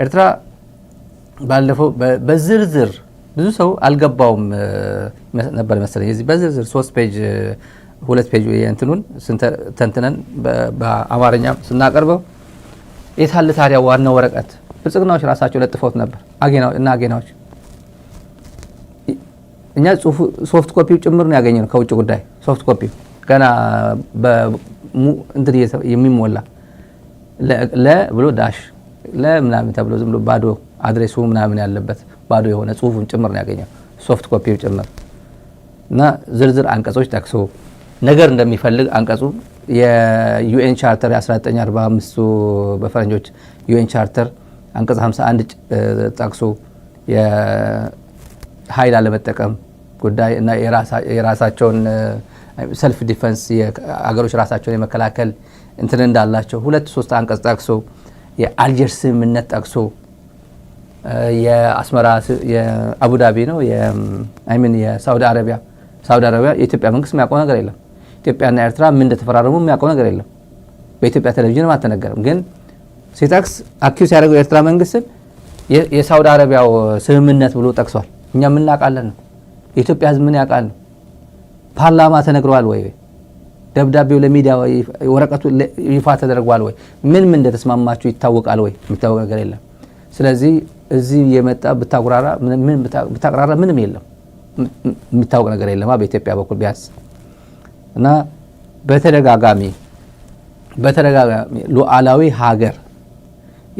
ኤርትራ ባለፈው በዝርዝር ብዙ ሰው አልገባውም ነበር መሰለኝ እዚህ በዝርዝር 3 ፔጅ 2 ፔጅ እንትኑን ተንተነን በአማርኛ ስናቀርበው የታለ ታዲያ ዋናው ወረቀት ብልጽግናዎች ራሳቸው ለጥፈውት ነበር አጌናዎች እኛ ሶፍት ኮፒው ጭምር ነው ያገኘነው ከውጭ ጉዳይ ሶፍት ኮፒው ገና እንትን የሚሞላ ብሎ ዳሽ ለምናምን ተብሎ ዝም ብሎ ባዶ አድሬሱ ምናምን ያለበት ባዶ የሆነ ጽሁፉን ጭምር ነው ያገኘው ሶፍት ኮፒው ጭምር እና ዝርዝር አንቀጾች ጠቅሶ ነገር እንደሚፈልግ አንቀጹ የዩኤን ቻርተር 1945 በፈረንጆች ዩኤን ቻርተር አንቀጽ 51 ጠቅሶ የኃይል አለመጠቀም ጉዳይ እና የራሳቸውን ሰልፍ ዲፌንስ የአገሮች ራሳቸውን የመከላከል እንትን እንዳላቸው 2-3 አንቀጽ ጠቅሶ የአልጀርስ ስምምነት ጠቅሶ የአስመራ የአቡዳቢ ነው የሳውዲ አረቢያ የኢትዮጵያ መንግስት የሚያውቀው ነገር የለም ኢትዮጵያና ኤርትራ ምን እንደተፈራረሙ የሚያውቀው ነገር የለም በኢትዮጵያ ቴሌቪዥን አልተነገረም ግን ሲታክስ አኪዩስ ያደረገው ኤርትራ መንግስትን የሳውዲ አረቢያው ስምምነት ብሎ ጠቅሷል እኛ ምን እናውቃለን ነው የኢትዮጵያ ህዝብ ምን ያውቃል ነው ፓርላማ ተነግሯል ወይ ደብዳቤው ለሚዲያ ወረቀቱ ይፋ ተደርጓል ወይ ምን እንደተስማማችሁ ይታወቃል ወይ የሚታወቅ ነገር የለም ስለዚህ እዚህ የመጣ ብታቅራራ ምንም የለም የሚታወቅ ነገር የለም በኢትዮጵያ በኩል ቢያንስ እና በተደጋጋሚ ሉዓላዊ ሀገር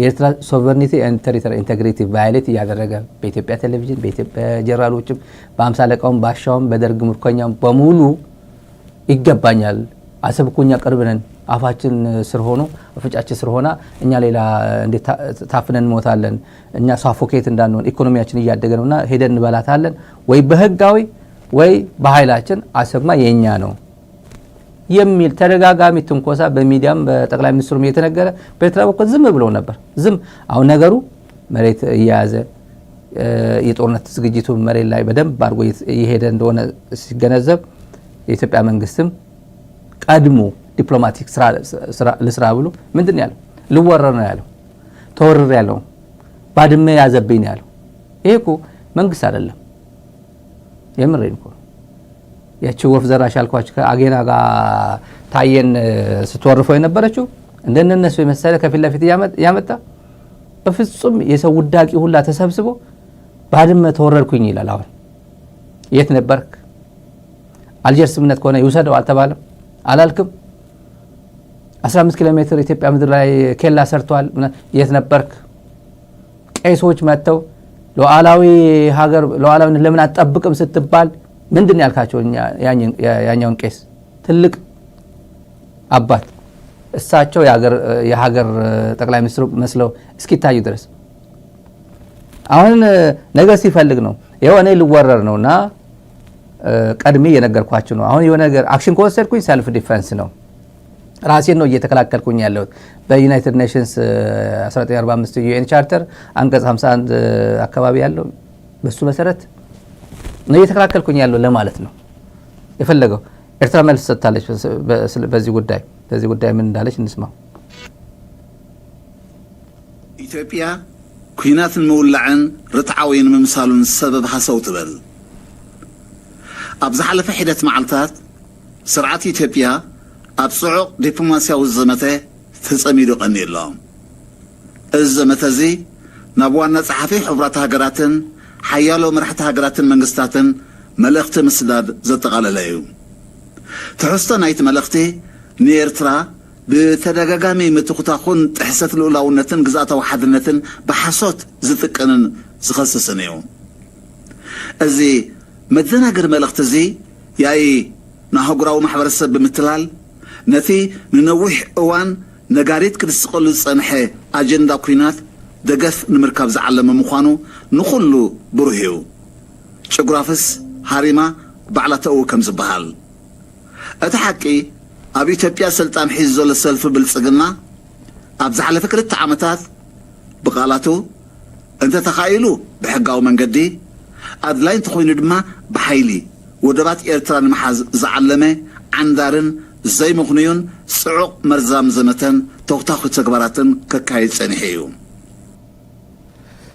የኤርትራ ሶቨርኒቲ ኤንድ ቴሪቶሪ ኢንቴግሪቲ ቫዮሌት ያደረገ በኢትዮጵያ ቴሌቪዥን በኢትዮጵያ ጀነራሎችም በአምሳ አለቃውም ባሻውም በደርግ ምርኮኛም በሙሉ ይገባኛል አሰብኩኛ ቅርብነን አፋችን ስር ሆኖ አፍጫችን ስር ሆና እኛ ሌላ እንዴት ታፍነን ሞታለን እኛ ሳፎኬት እንዳንሆን ኢኮኖሚያችን እያደገ ነውና ሄደን እንበላታለን ወይ በህጋዊ ወይ በኃይላችን አሰብማ የኛ ነው የሚል ተደጋጋሚ ትንኮሳ በሚዲያም በጠቅላይ ሚኒስትሩም እየተነገረ በኤርትራ በኩል ዝም ብለው ነበር ዝም አሁን ነገሩ መሬት እያያዘ የጦርነት ዝግጅቱ መሬት ላይ በደንብ አድርጎ እየሄደ እንደሆነ ሲገነዘብ የኢትዮጵያ መንግስትም ቀድሞ ዲፕሎማቲክ ስራ ብሎ ምንድን ያለው ልወረር ነው ያለው ተወረር ያለው ባድመ ያዘብኝ ነው ያለው ይሄ እኮ መንግስት አይደለም የምሬን እኮ ያቺ ወፍ ዘራሽ አልኳች ከአጌና ጋር ታየን ስትወርፈው የነበረችው እንደነሱ የመሰለ ከፊት ለፊት ያመጣ በፍጹም የሰው ውዳቂ ሁላ ተሰብስቦ ባድመ ተወረርኩኝ ይላል አሁን የት ነበርክ አልጀርስ ስምምነት ከሆነ ይውሰደው አልተባለም አላልክም 15 ኪሎ ሜትር ኢትዮጵያ ምድር ላይ ኬላ ሰርቷል የት ነበርክ ቀይሶች መተው ሉዓላዊ ሀገር ሉዓላዊነት ለምን አትጠብቅም ስትባል ምንድን ያልካቸው ያኛውን ቄስ ትልቅ አባት እሳቸው የሀገር ጠቅላይ ሚኒስትሩ መስለው እስኪታዩ ድረስ አሁን ነገር ሲፈልግ ነው ይሄው እኔ ልወረር ነውና ቀድሜ የነገርኳችሁ ነው አሁን የሆነ ነገር አክሽን ከወሰድኩኝ ሰልፍ ዲፌንስ ነው ራሴን ነው እየተከላከልኩኝ ያለሁት በዩናይትድ ኔሽንስ 1945 ዩኤን ቻርተር አንቀጽ 51 አካባቢ ያለው በሱ መሰረት ነው እየተከላከልኩኝ ያለው ለማለት ነው የፈለገው ኤርትራ መልስ ሰጥታለች በዚህ ጉዳይ ምን እንዳለች እንስማው ኢትዮጵያ ኩናትን መውላዕን ርትዓዊን መምሳሉን ሰበብ ሐሰው ትበል أبزح على فحدة معلتات سرعة إثيوبيا أبصعق دبلوماسيا والزمته تسميدو قني اللهم الزمته زي نبوانا صحفي حبرات هاجراتن حيالو مرحت هاجراتن منقستاتن ملخت مسداد زتقال لايو تحسن نايت ملختي نيرترا بتدغاغامي متخطاخون تحسات الاولونتن غزاتا وحدنتن بحصوت زتقنن زخصصنيو ازي مدناجر ملخت زي ياي نهجراو محبرسب بمثلال نتي ننوح اوان نغاريت كدسقل صنحه اجندا كوينات دغف نمركاب زعلم مخانو نخلو برهيو شغرافس هاريما بعلته كم زبحال اتحقي ابي ኢትዮጵያ سلطان حيزو لسلف بالصقنا ابزح على فكره عامتات بقالاتو انت تخايلو بحقاو منقدي أدلاين تخوين دما بحيلي ودبات إيرتران محاز زعلمه عندارن زي مغنيون سعوق مرزام زمتن توقتاخو تكبراتن ككايد سنحيو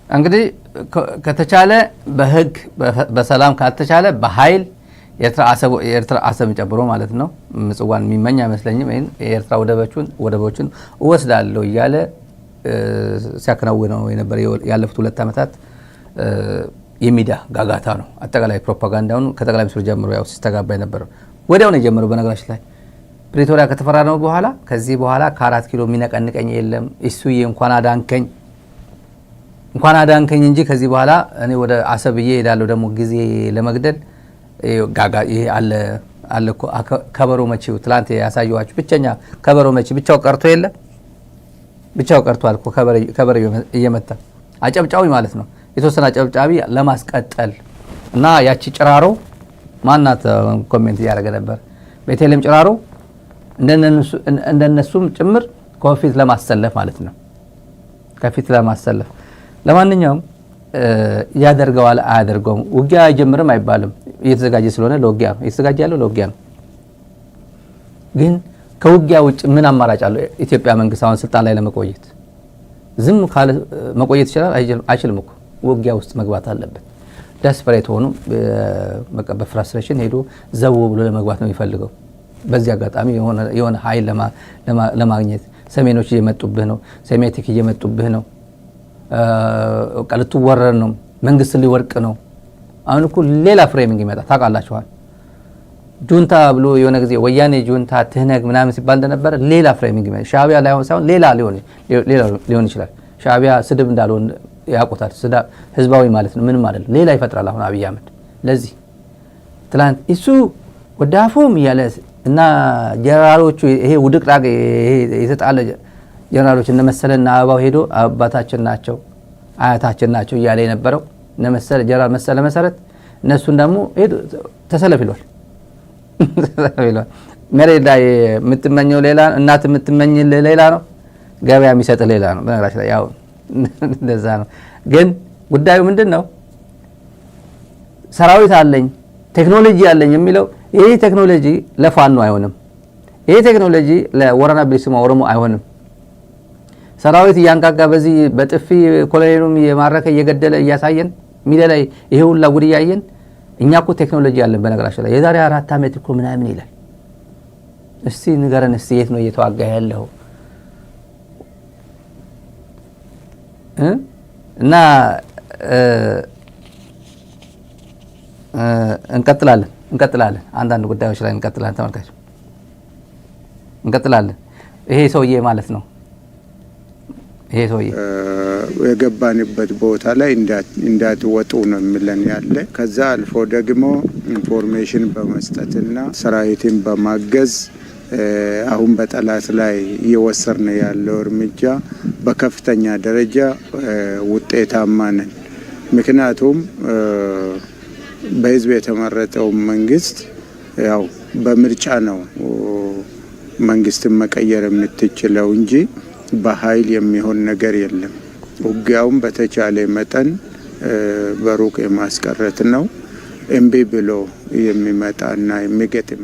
እንግዲህ ከተቻለ በህግ በሰላም ካልተቻለ በኃይል የኤርትራ አሰብን ጨምሮ ማለት ነው ምጽዋን የሚመኝ አይመስለኝም። የኤርትራ ወደቦችን እወስዳለሁ እያለ ሲያከናውነው የነበረ ያለፉት 2 ዓመታት የሚዲያ ጋጋታ ነው። አጠቃላይ ፕሮፓጋንዳውን ከጠቅላይ ሚኒስትሩ ጀምሮ ያው ሲስተጋባ የነበረው ወዲያው ነው የጀመረው። በነገራችን ላይ ፕሪቶሪያ ከተፈራረመ በኋላ ከዚህ በኋላ ከ4 ኪሎ የሚነቀንቀኝ የለም እሱዬ እንኳን አዳንከኝ እንጂ ከዚህ በኋላ እኔ ወደ አሰብዬ ሄዳለሁ ደግሞ ጊዜ ለመግደል ጋጋ ይሄ አለ ከበሮ መቺው ትላንት ያሳየዋችሁ ብቸኛ ከበሮ መቺ ብቻው ቀርቶ የለም ብቻው ቀርቷል እኮ ከበሮ እየመታ አጨብጫዊ ማለት ነው። የተወሰነ አጨብጫቢ ለማስቀጠል እና ያቺ ጭራሮ ማናት ኮሜንት ያደረገ ነበር ቤተልሔም ጭራሮ እንደነሱም ጭምር ከፊት ለማሰለፍ ማለት ነው ከፊት ለማሰለፍ። ለማንኛውም ያደርገዋል አያደርገውም ውጊያ አይጀምርም አይባልም። እየተዘጋጀ ስለሆነ ለውጊያ ነው እየተዘጋጀ ያለው ለውጊያ ነው። ግን ከውጊያ ውጭ ምን አማራጭ አለው ኢትዮጵያ መንግስት አሁን ስልጣን ላይ ለመቆየት? ዝም ካለ መቆየት ይችላል አይችልም እኮ ውጊያ ውስጥ መግባት አለበት። ዳስፐሬት ሆኖ በፍራስትሬሽን ሄዶ ዘው ብሎ ለመግባት ነው የሚፈልገው። በዚህ አጋጣሚ የሆነ ኃይል ለማግኘት ሰሜኖች እየመጡብህ ነው፣ ሴሜቲክ እየመጡብህ ነው፣ ቀልቱ ወረር ነው፣ መንግስት ሊወርቅ ነው። አሁን እኮ ሌላ ፍሬሚንግ ይመጣ ታውቃላችኋል። ጁንታ ብሎ የሆነ ጊዜ ወያኔ ጁንታ ትህነግ ምናምን ሲባል እንደነበረ ሌላ ፍሬሚንግ ይመጣ። ሻዕቢያ ላይ ሳይሆን ሌላ ሊሆን ይችላል። ሻዕቢያ ስድብ እንዳልሆነ ያውቁታል። ህዝባዊ ማለት ነው ምንም አይደለም። ሌላ ይፈጥራል አሁን አብይ አህመድ። ለዚህ ትላንት እሱ ወዳፎም እያለ እና ጀነራሎቹ ይሄ ውድቅራቅ ይሄ የተጣለ ጀነራሎች እነ መሰለና አበባው ሄዶ አባታችን ናቸው አያታችን ናቸው እያለ የነበረው እነ መሰለ ጀነራል መሰለ መሰረት እነሱን ደግሞ ሄዶ ተሰለፍ ይሏል። መሬት ላይ የምትመኘው ሌላ እናት የምትመኝ ሌላ ነው፣ ገበያ የሚሰጥ ሌላ ነው። በነገራችን ላይ ያው እንደዛ ነው። ግን ጉዳዩ ምንድነው? ሰራዊት አለኝ ቴክኖሎጂ አለኝ የሚለው ይሄ ቴክኖሎጂ ለፋኖ አይሆንም። ይሄ ቴክኖሎጂ ለወራና ቢስማ ኦሮሞ አይሆንም። ሰራዊት እያንቃቃ በዚህ በጥፊ ኮሎኔሉም የማረከ እየገደለ እያሳየን ሚዲያ ላይ ይሄ ሁላ ጉድ እያየን እኛ እኮ ቴክኖሎጂ አለን። በነገራችን ላይ የዛሬ 4 ዓመት እኮ ምናምን ይላል። እስቲ ንገረን፣ እስቲ የት ነው እየተዋጋ ያለው? እና እንቀጥላለን አንዳንድ ጉዳዮች ላይ እንቀጥላለን። ተመልካች እንቀጥላለን። ይሄ ሰውዬ ማለት ነው ይሄ ሰውዬ የገባንበት ቦታ ላይ እንዳትወጡ ነው የሚለን ያለ። ከዛ አልፎ ደግሞ ኢንፎርሜሽን በመስጠትና ሰራዊትን በማገዝ አሁን በጠላት ላይ እየወሰድን ያለው እርምጃ በከፍተኛ ደረጃ ውጤታማ ነን። ምክንያቱም በህዝብ የተመረጠው መንግስት ያው በምርጫ ነው መንግስትን መቀየር የምትችለው እንጂ በኃይል የሚሆን ነገር የለም። ውጊያውም በተቻለ መጠን በሩቅ የማስቀረት ነው። እምቢ ብሎ የሚመጣና የሚገጥም